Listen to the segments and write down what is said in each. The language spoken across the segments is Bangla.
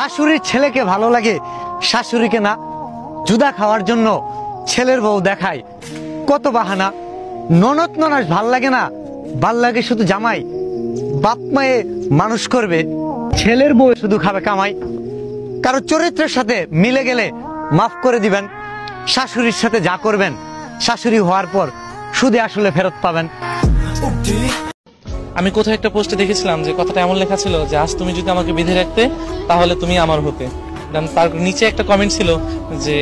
শাশুড়ির ছেলেকে ভালো লাগে, শাশুড়িকে না। জুদা খাওয়ার জন্য ছেলের বউ দেখায় কত বাহানা। ননদ ননাস ভাল লাগে না, ভাল লাগে শুধু জামাই। বাপ মায়ে মানুষ করবে, ছেলের বউ শুধু খাবে কামাই। কারো চরিত্রের সাথে মিলে গেলে মাফ করে দিবেন। শাশুড়ির সাথে যা করবেন, শাশুড়ি হওয়ার পর সুদে আসলে ফেরত পাবেন। আমি কোথাও একটা পোস্টে দেখেছিলাম যে কথাটা এমন লেখা ছিল যে আজ তুমি যদি আমাকে বেঁধে রাখতে তাহলে তুমি আমার হতে। তার নিচে একটা কমেন্ট ছিল যে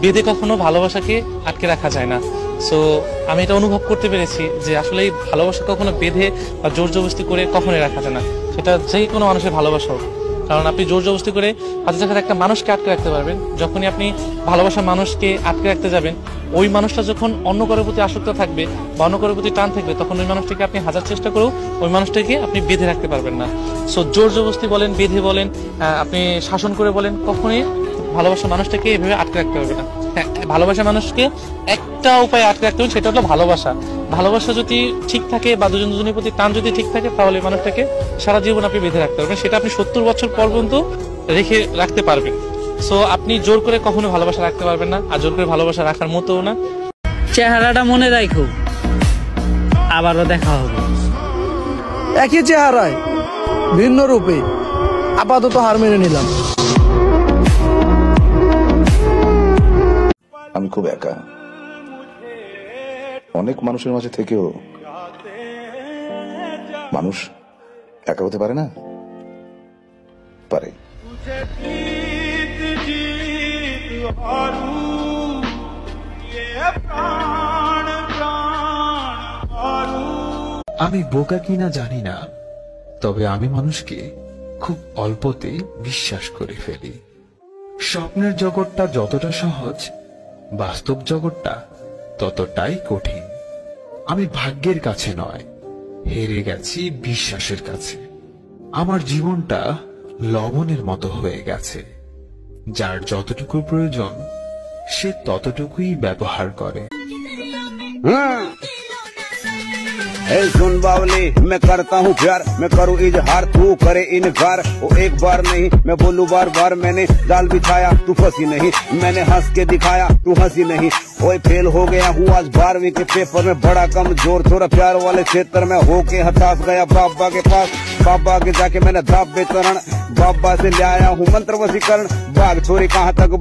বেঁধে কখনো ভালোবাসাকে আটকে রাখা যায় না। সো আমি এটা অনুভব করতে পেরেছি যে আসলে এই ভালোবাসা কখনো বেঁধে বা জোর জবরদস্তি করে কখনোই রাখা যায় না, সেটা যে কোনো মানুষের ভালোবাসা হোক। কারণ আপনি জোর জবরদস্তি করে হাতে থাকা একটা মানুষকে আটকে রাখতে পারবেন, যখনই আপনি ভালোবাসার মানুষকে আটকে রাখতে যাবেন ওই মানুষটা যখন অন্য কারোর প্রতি আসক্ত থাকবে বা অন্য কারোর প্রতি টান থাকবে, তখন ওই মানুষটাকে আপনি হাজার চেষ্টা করেও ওই মানুষটাকে আপনি বেঁধে রাখতে পারবেন না। সো জোর জবরদস্তি বলেন, বেঁধে বলেন, আপনি শাসন করে বলেন, কখনোই ভালোবাসার মানুষটাকে এভাবে আটকে রাখতে পারবে না। হ্যাঁ, ভালোবাসার মানুষকে একটা উপায়ে আটকে রাখতে হবে, সেটা হলো ভালোবাসা। ভালোবাসা যদি ঠিক থাকে বা দুজন দুজনের প্রতি টান যদি ঠিক থাকে, তাহলে মানুষটাকে সারা জীবন আপনি বেঁধে রাখতে পারবেন। সেটা আপনি 70 বছর পর্যন্ত রেখে রাখতে পারবেন। সো আপনি জোর করে কখনো ভালোবাসা রাখতে পারবেন না, আর জোর করে ভালোবাসা রাখার মতোও না। চেহারাটা মনে রাখো, আবারও দেখা হবে। একই চেহারায় ভিন্ন রূপে আপাতত হার মেনে নিলাম। আমি খুব একা, অনেক মানুষের মাঝে থেকেও মানুষ একা হতে পারে না। পারে। আমি বোকা কিনা জানি না, তবে আমি মানুষকে খুব অল্পতে বিশ্বাস করে ফেলি। স্বপ্নের জগৎটা যতটা সহজ, বাস্তব জগৎটা ততটাই কঠিন। আমি ভাগ্যের কাছে নয়, হেরে গেছি বিশ্বাসের কাছে। আমার জীবনটা লবণের মতো হয়ে গেছে, যার যতটুকু প্রয়োজন সে ততটুকুই ব্যবহার করে। सुन बावली, मैं करता हूँ प्यार, मैं करूँ इजहार, तू करे इनकार। वो एक बार नहीं मैं बोलूँ बार बार, मैंने जाल बिछाया तू फंसी नहीं, मैंने हंस के दिखाया तू हंसी नहीं। ओए फेल हो गया हूँ आज 12वीं के पेपर में, बड़ा कमजोर थोड़ा प्यार वाले क्षेत्र में होके हताश गया बाबा के पास। बाबा के जाके मैंने दाब बेचरण, बाबा से ले आया हूँ मंत्र वशीकरण। बाग छोरी कहाँ तक